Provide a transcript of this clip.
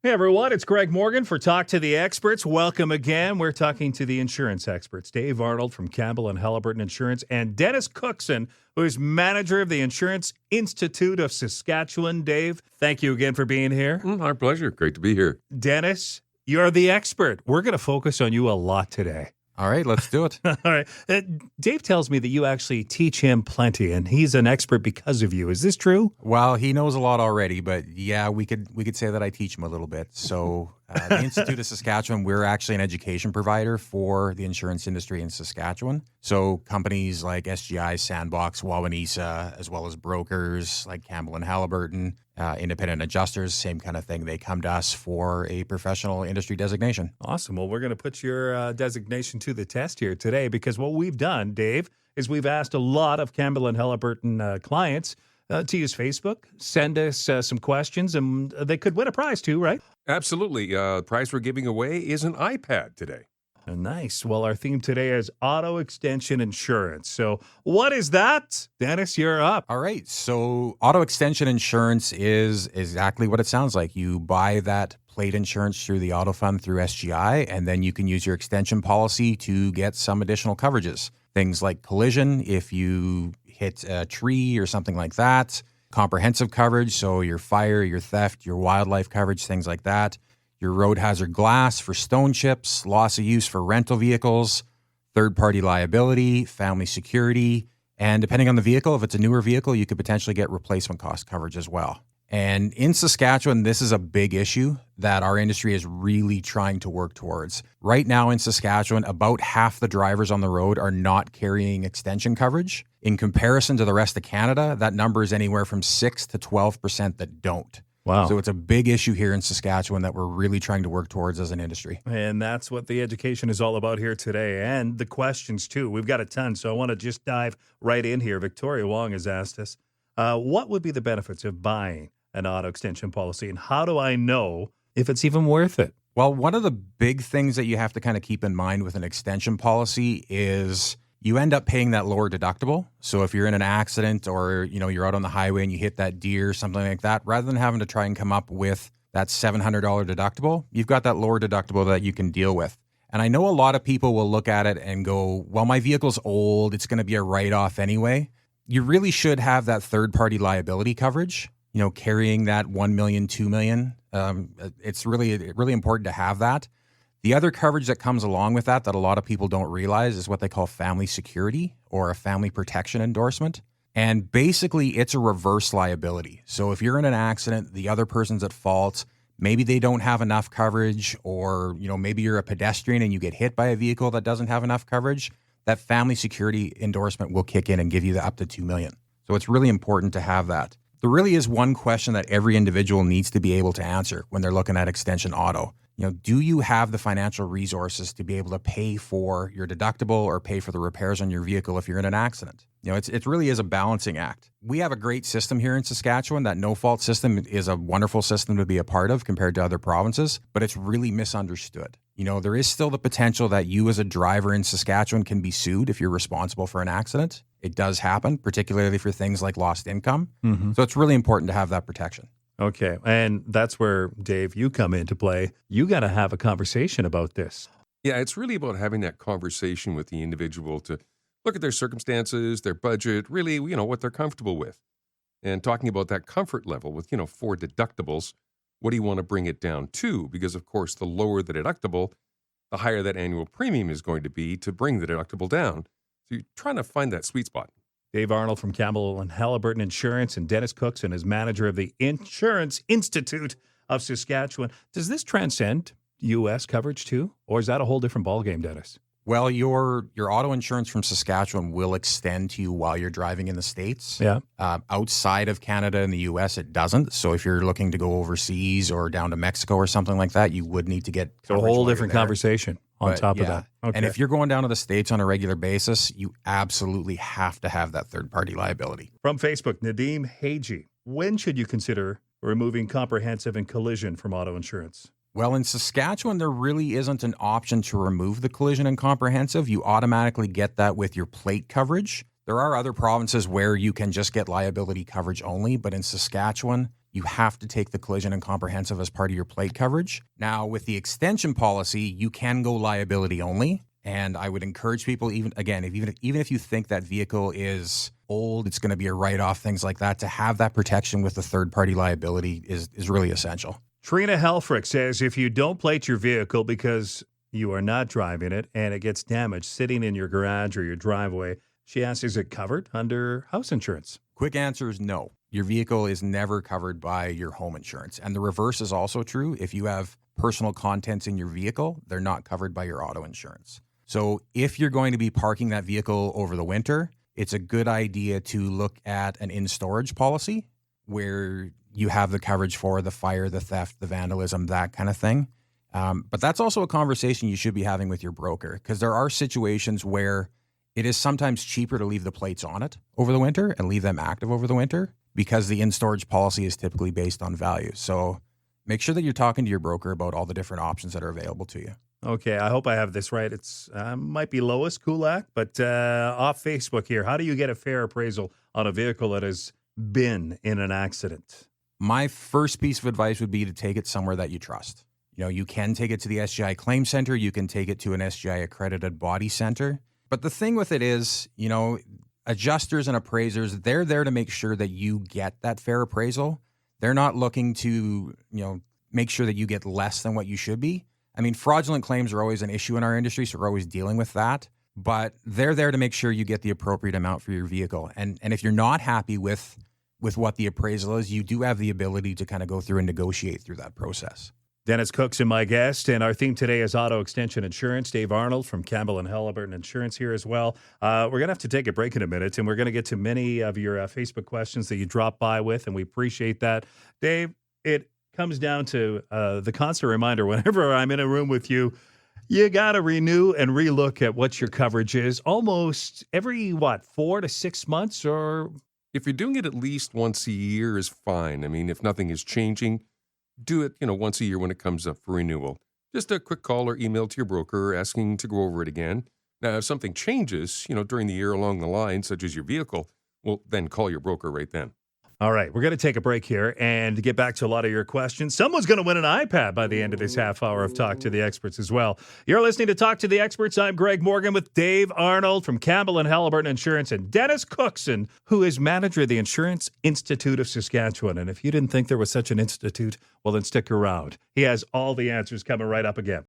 Hey everyone, it's Greg Morgan for Talk to the Experts. Welcome again. We're talking to the insurance experts, Dave Arnold from Campbell and Haliburton Insurance and Dennis Cookson, who is manager of the Insurance Institute of Saskatchewan. Dave, thank you again for being here. Our pleasure. Great to be here. Dennis, you're the expert. We're going to focus on you a lot today. All right, let's do it. All right. Dave tells me that you actually teach him plenty, and he's an expert because of you. Is this true? Well, he knows a lot already, but yeah, we could say that I teach him a little bit. So the Institute of Saskatchewan, we're actually an education provider for the insurance industry in Saskatchewan. So companies like SGI, Sandbox, Wawanesa, as well as brokers like Campbell and Haliburton, independent adjusters, same kind of thing. They come to us for a professional industry designation. Awesome. Well, we're going to put your designation to the test here today because what we've done, Dave, is we've asked a lot of Campbell and Haliburton clients to use Facebook, send us some questions, and they could win a prize too, right? Absolutely. The prize we're giving away is an iPad today. Nice. Well, our theme today is auto extension insurance. So what is that? Dennis, you're up. All right. So auto extension insurance is exactly what it sounds like. You buy that plate insurance through the auto fund through SGI, and then you can use your extension policy to get some additional coverages. Things like collision, if you hit a tree or something like that, comprehensive coverage, so your fire, your theft, your wildlife coverage, things like that. Your road hazard glass for stone chips, loss of use for rental vehicles, third-party liability, family security, and depending on the vehicle, if it's a newer vehicle, you could potentially get replacement cost coverage as well. And in Saskatchewan, this is a big issue that our industry is really trying to work towards. Right now in Saskatchewan, about half the drivers on the road are not carrying extension coverage. In comparison to the rest of Canada, that number is anywhere from 6 to 12% that don't. Wow. So it's a big issue here in Saskatchewan that we're really trying to work towards as an industry. And that's what the education is all about here today, and the questions too. We've got a ton, so I want to just dive right in here. Victoria Wong has asked us, what would be the benefits of buying an auto extension policy, and how do I know if it's even worth it? Well, one of the big things that you have to kind of keep in mind with an extension policy is you end up paying that lower deductible. So if you're in an accident or, you're out on the highway and you hit that deer, something like that, rather than having to try and come up with that $700 deductible, you've got that lower deductible that you can deal with. And I know a lot of people will look at it and go, well, my vehicle's old, it's going to be a write-off anyway. You really should have that third-party liability coverage, carrying that $1 million, $2 million. It's really important to have that. The other coverage that comes along with that a lot of people don't realize is what they call family security or a family protection endorsement. And basically, it's a reverse liability. So if you're in an accident, the other person's at fault, maybe they don't have enough coverage, or maybe you're a pedestrian and you get hit by a vehicle that doesn't have enough coverage, that family security endorsement will kick in and give you the up to $2 million. So it's really important to have that. There really is one question that every individual needs to be able to answer when they're looking at extension auto. Do you have the financial resources to be able to pay for your deductible or pay for the repairs on your vehicle if you're in an accident? It really is a balancing act. We have a great system here in Saskatchewan. That no-fault system is a wonderful system to be a part of compared to other provinces, but it's really misunderstood. There is still the potential that you as a driver in Saskatchewan can be sued if you're responsible for an accident. It does happen, particularly for things like lost income. Mm-hmm. So it's really important to have that protection. Okay. And that's where, Dave, you come into play. You got to have a conversation about this. Yeah, it's really about having that conversation with the individual to look at their circumstances, their budget, really, what they're comfortable with. And talking about that comfort level with, 4 deductibles, what do you want to bring it down to? Because, of course, the lower the deductible, the higher that annual premium is going to be to bring the deductible down. So you're trying to find that sweet spot. Dave Arnold from Campbell and Haliburton Insurance and Dennis Cookson is manager of the Insurance Institute of Saskatchewan. Does this transcend U.S. coverage too, or is that a whole different ballgame, Dennis? Well, your auto insurance from Saskatchewan will extend to you while you're driving in the States. Yeah. Outside of Canada and the U.S., it doesn't. So if you're looking to go overseas or down to Mexico or something like that, you would need to get a whole different conversation on top of that. Okay. And if you're going down to the States on a regular basis, you absolutely have to have that third-party liability. From Facebook, Nadeem Haji. When should you consider removing comprehensive and collision from auto insurance? Well, in Saskatchewan, there really isn't an option to remove the collision and comprehensive. You automatically get that with your plate coverage. There are other provinces where you can just get liability coverage only, but in Saskatchewan, you have to take the collision and comprehensive as part of your plate coverage. Now, with the extension policy, you can go liability only. And I would encourage people, even if you think that vehicle is old, it's going to be a write-off, things like that, to have that protection with the third-party liability is really essential. Trina Helfrich says if you don't plate your vehicle because you are not driving it and it gets damaged sitting in your garage or your driveway, she asks, is it covered under house insurance? Quick answer is no. Your vehicle is never covered by your home insurance. And the reverse is also true. If you have personal contents in your vehicle, they're not covered by your auto insurance. So if you're going to be parking that vehicle over the winter, it's a good idea to look at an in-storage policy where you have the coverage for the fire, the theft, the vandalism, that kind of thing. But that's also a conversation you should be having with your broker, because there are situations where it is sometimes cheaper to leave the plates on it over the winter and leave them active over the winter because the in-storage policy is typically based on value. So make sure that you're talking to your broker about all the different options that are available to you. Okay, I hope I have this right. It's might be Lois Kulak, but off Facebook here, how do you get a fair appraisal on a vehicle that has been in an accident? My first piece of advice would be to take it somewhere that you trust. You know, you can take it to the SGI Claim Center. You can take it to an SGI accredited body center. But the thing with it is, you know, adjusters and appraisers, they're there to make sure that you get that fair appraisal. They're not looking to, you know, make sure that you get less than what you should be. I mean, fraudulent claims are always an issue in our industry, so we're always dealing with that. But they're there to make sure you get the appropriate amount for your vehicle. And if you're not happy with what the appraisal is, you do have the ability to kind of go through and negotiate through that process. Dennis Cookson, my guest, and our theme today is Auto Extension Insurance. Dave Arnold from Campbell Haliburton Insurance here as well. We're going to have to take a break in a minute, and we're going to get to many of your Facebook questions that you dropped by with, and we appreciate that. Dave, it comes down to the constant reminder whenever I'm in a room with you, you got to renew and relook at what your coverage is almost every, 4 to 6 months? Or If you're doing it at least once a year is fine. I mean, if nothing is changing, do it, once a year when it comes up for renewal. Just a quick call or email to your broker asking to go over it again. Now, if something changes, during the year along the line, such as your vehicle, well, then call your broker right then. All right, we're going to take a break here and get back to a lot of your questions. Someone's going to win an iPad by the end of this half hour of Talk to the Experts as well. You're listening to Talk to the Experts. I'm Greg Morgan with Dave Arnold from Campbell Haliburton Insurance and Dennis Cookson, who is manager of the Insurance Institute of Saskatchewan. And if you didn't think there was such an institute, well, then stick around. He has all the answers coming right up again.